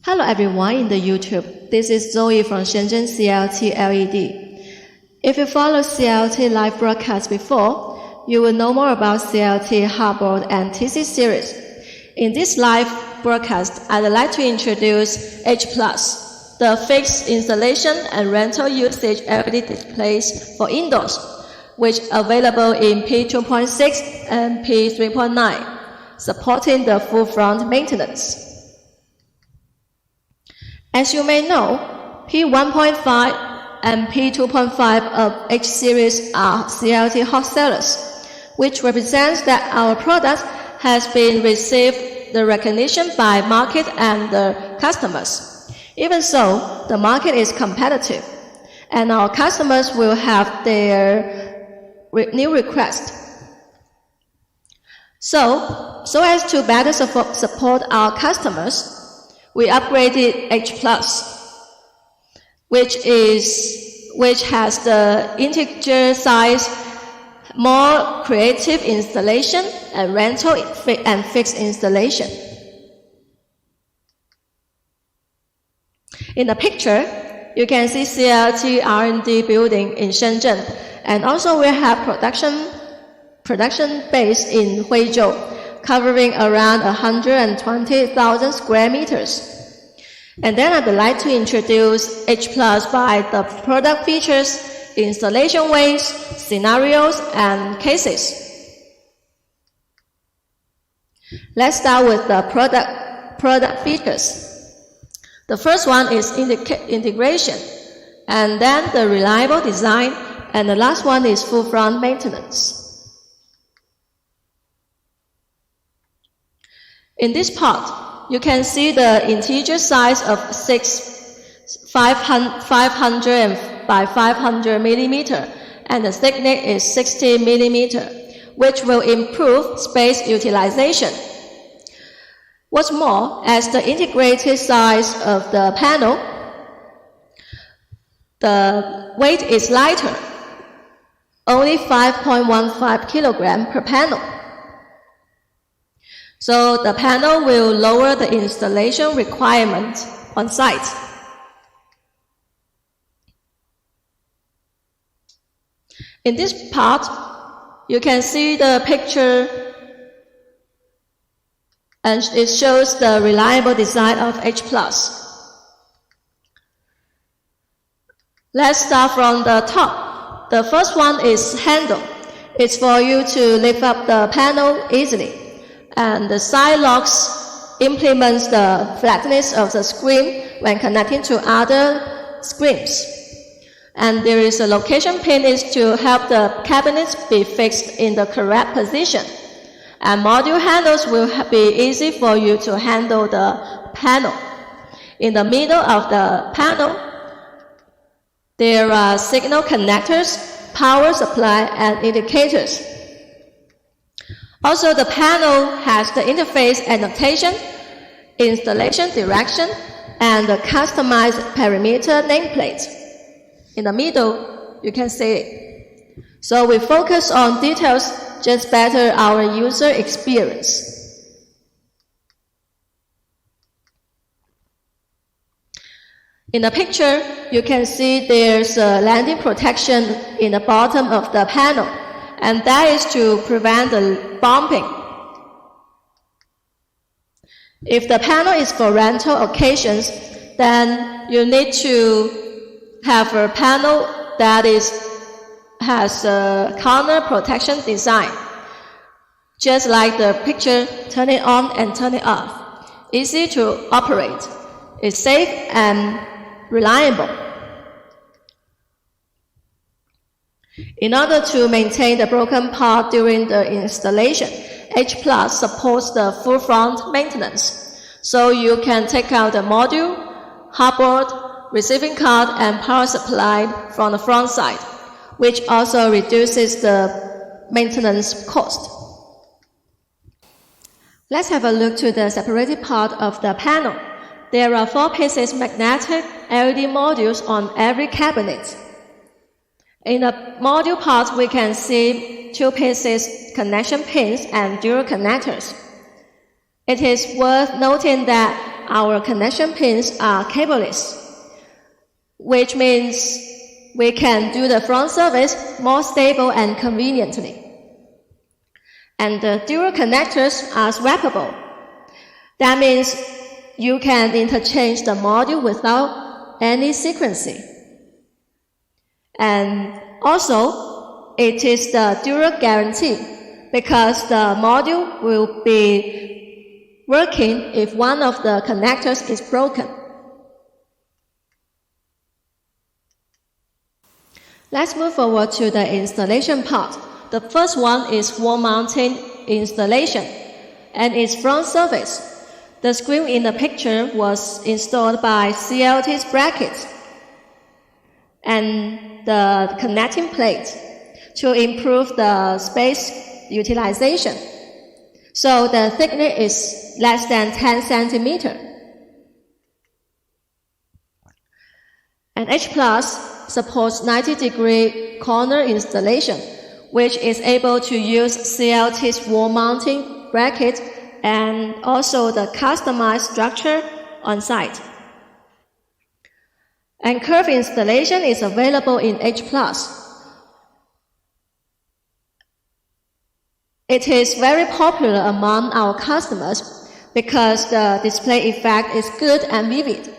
Hello everyone in the YouTube. This is Zoe from Shenzhen CLT LED. If you follow CLT live broadcast before, you will know more about CLT hardboard and TC series. In this live broadcast, I'd like to introduce H+, the fixed installation and rental usage LED displays for indoors, which are available in P2.6 and P3.9, supporting the full front maintenance. As you may know, P1.5 and P2.5 of H series are CLT hot sellers, which represents that our product has been received the recognition by market and the customers. Even so, the market is competitive, and our customers will have their new request. So as to better support our customers, we upgraded H+, which has the integer size, more creative installation, and rental and fixed installation. In the picture, you can see CLT R&D building in Shenzhen, and also we have production base in Huizhou, covering around 120,000 square meters. And then I'd like to introduce H+ by the product features, installation ways, scenarios, and cases. Let's start with the product features. The first one is integration, and then the reliable design, and the last one is full front maintenance. In this part, you can see the integer size of 500 by 500 millimeter, and the thickness is 60 millimeter, which will improve space utilization. What's more, as the integrated size of the panel, the weight is lighter, only 5.15 kilogram per panel. So the panel will lower the installation requirement on site. In this part, you can see the picture, and it shows the reliable design of H+. Let's start from the top. The first one is handle. It's for you to lift up the panel easily. And the side locks implements the flatness of the screen when connecting to other screens. And there is a location pin is to help the cabinets be fixed in the correct position. And module handles will be easy for you to handle the panel. In the middle of the panel, there are signal connectors, power supply, and indicators. Also, the panel has the interface annotation, installation direction, and the customized perimeter nameplate. In the middle, you can see it. So we focus on details, just better our user experience. In the picture, you can see there's a landing protection in the bottom of the panel, and that is to prevent the bumping. If the panel is for rental occasions, then you need to have a panel that has a corner protection design. Just like the picture, turn it on and turn it off. Easy to operate. It's safe and reliable. In order to maintain the broken part during the installation, H+ supports the full front maintenance. So you can take out the module, hardboard, receiving card, and power supply from the front side, which also reduces the maintenance cost. Let's have a look to the separated part of the panel. There are 4 pieces magnetic LED modules on every cabinet. In the module part, we can see 2 pieces connection pins and dual connectors. It is worth noting that our connection pins are cableless, which means we can do the front service more stable and conveniently. And the dual connectors are swappable. That means you can interchange the module without any sequencing. And also, it is the dual guarantee because the module will be working if one of the connectors is broken. Let's move forward to the installation part. The first one is wall mounting installation and its front surface. The screen in the picture was installed by CLT's brackets and the connecting plate to improve the space utilization. So the thickness is less than 10 centimeters. And H+ supports 90-degree corner installation, which is able to use CLT's wall mounting bracket and also the customized structure on site. And curve installation is available in H+. It is very popular among our customers because the display effect is good and vivid.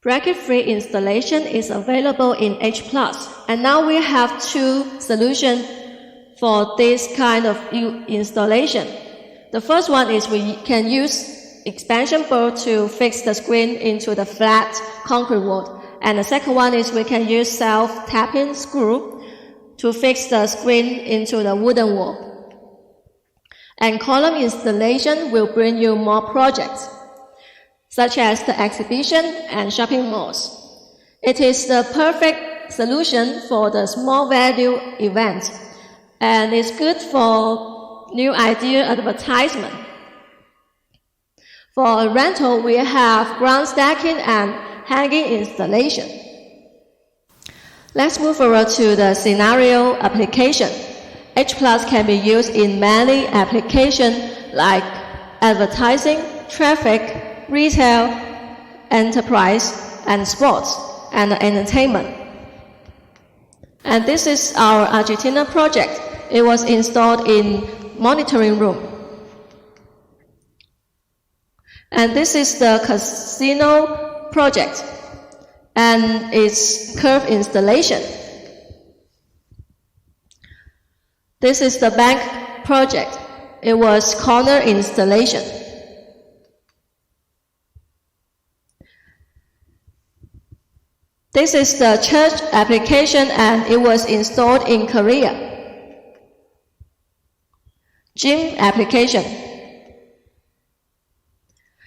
Bracket-free installation is available in H+, and now we have 2 solutions for this kind of installation. The first one is we can use expansion bolt to fix the screen into the flat concrete wall, and the second one is we can use self-tapping screw to fix the screen into the wooden wall. And column installation will bring you more projects, such as the exhibition and shopping malls. It is the perfect solution for the small value event, and it's good for new idea advertisement. For a rental, we have ground stacking and hanging installation. Let's move forward to the scenario application. H+ can be used in many applications like advertising, traffic, retail, enterprise, and sports, and entertainment. And this is our Argentina project. It was installed in monitoring room. And this is the casino project and its curve installation. This is the bank project. It was corner installation. This is the church application and it was installed in Korea. Gym application.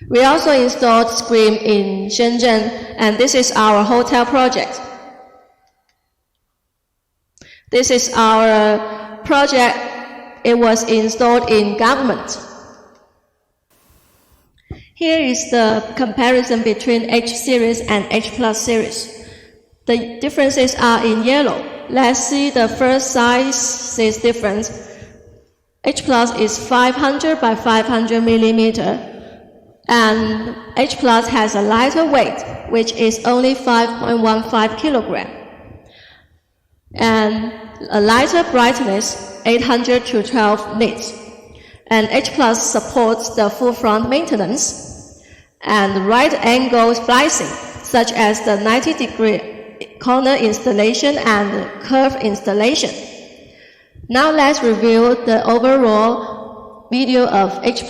We also installed screen in Shenzhen, and this is our hotel project. This is our project. It was installed in government. Here is the comparison between H series and H+ series. The differences are in yellow. Let's see the first size difference. H+ is 500 by 500 millimeter, and H+ has a lighter weight, which is only 5.15 kilogram, and a lighter brightness, 800 to 12 nits. And H+ supports the full front maintenance and right angle splicing, such as the 90-degree corner installation and curve installation. Now let's review the overall video of H+.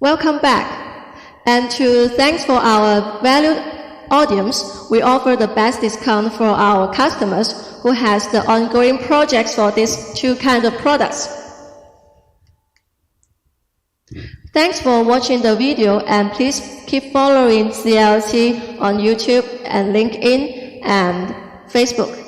Welcome back. And to thanks for our valued audience, we offer the best discount for our customers who has the ongoing projects for these two kinds of products. Thanks for watching the video, and please keep following CLT on YouTube and LinkedIn and Facebook.